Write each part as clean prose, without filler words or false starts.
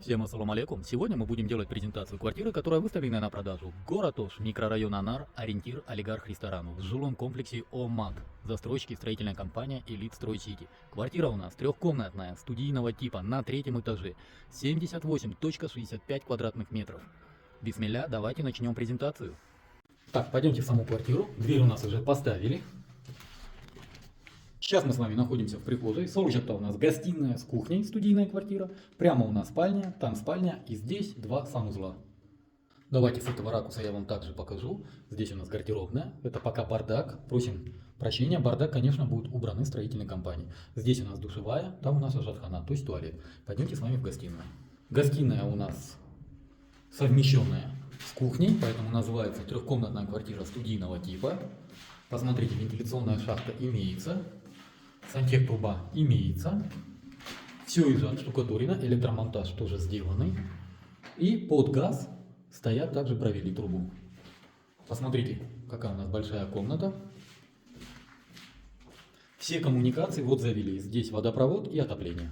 Всем ассаламу алейкум. Сегодня мы будем делать презентацию квартиры, которая выставлена на продажу. Город Ош, микрорайон Анар, ориентир олигарх ресторану. В жилом комплексе ОМАД. Застройщики строительная компания Элит Строй Сити. Квартира у нас трехкомнатная, студийного типа, на третьем этаже. 78,65 квадратных метров. Бисмилля, давайте начнем презентацию. Так, пойдемте в саму квартиру. Дверь у нас уже поставили. Сейчас мы с вами находимся в прихожей. Сорочек-то у нас гостиная с кухней, студийная квартира. Прямо у нас спальня, там спальня и здесь два санузла. Давайте с этого ракурса я вам также покажу. Здесь у нас гардеробная. Это пока бардак. Просим прощения, бардак, конечно, будет убраны строительной компанией. Здесь у нас душевая, там у нас ажатхана, то есть туалет. Пойдемте с вами в гостиную. Гостиная у нас совмещенная с кухней, поэтому называется трехкомнатная квартира студийного типа. Посмотрите, вентиляционная шахта имеется. Сантехтруба имеется. Все из отштукатурено, электромонтаж тоже сделанный. И под газ стоят, также провели трубу. Посмотрите, какая у нас большая комната. Все коммуникации вот завели. Здесь водопровод и отопление.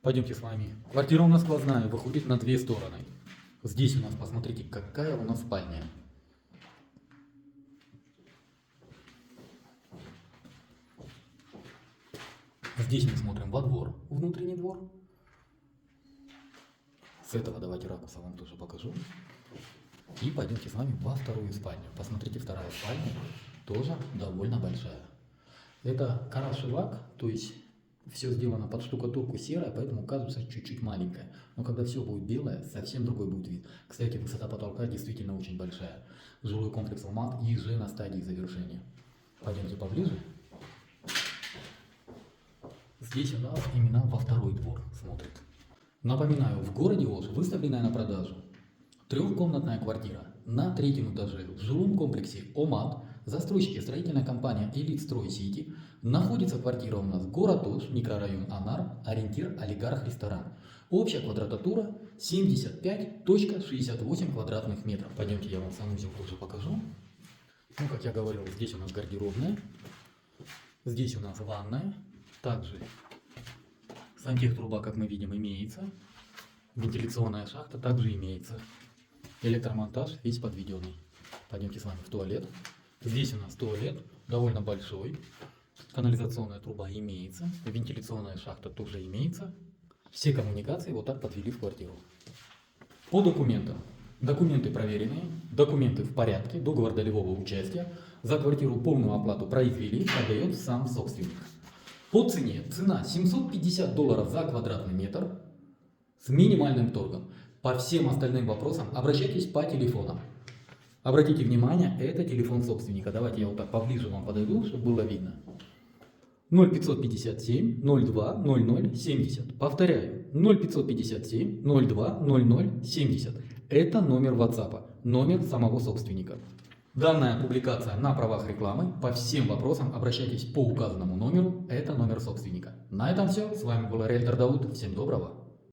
Пойдемте с вами. Квартира у нас сквозная, выходит на две стороны. Здесь у нас, посмотрите, какая у нас спальня. Здесь мы смотрим во двор, внутренний двор. С этого давайте ракурса вам тоже покажу. И пойдемте с вами во вторую спальню. Посмотрите, вторая спальня тоже довольно большая. Это карашевак, то есть все сделано под штукатурку серая, поэтому кажется чуть-чуть маленькая. Но когда все будет белое, совсем другой будет вид. Кстати, высота потолка действительно очень большая. Жилой комплекс ОМАД и уже на стадии завершения. Пойдемте поближе. Здесь у нас именно во второй двор смотрит. Напоминаю, в городе Ош выставленная на продажу трехкомнатная квартира на третьем этаже в жилом комплексе ОМАД, застройщики строительная компания Элит Строй Сити. Находится квартира у нас город Ош, микрорайон Анар, ориентир олигарх ресторан. Общая квадратура 75,68 квадратных метров. Пойдемте, я вам санузел тоже покажу. Ну, как я говорил, здесь у нас гардеробная, здесь у нас ванная. Также сантехтруба, как мы видим, имеется. Вентиляционная шахта также имеется. Электромонтаж весь подведенный. Пойдемте с вами в туалет. Здесь у нас туалет довольно большой. Канализационная труба имеется. Вентиляционная шахта тоже имеется. Все коммуникации вот так подвели в квартиру. По документам. Документы проверенные, документы в порядке, договор долевого участия. За квартиру полную оплату произвели, отдает сам собственник. По цене, цена $750 за квадратный метр с минимальным торгом. По всем остальным вопросам обращайтесь по телефонам. Обратите внимание, это телефон собственника. Давайте я вот так поближе вам подойду, чтобы было видно. 0557 02 00 70. Повторяю, 0557 02 00 70. Это номер WhatsApp, номер самого собственника. Данная публикация на правах рекламы. По всем вопросам обращайтесь по указанному номеру. Это номер собственника. На этом все. С вами был риэлтор Дауд. Всем доброго.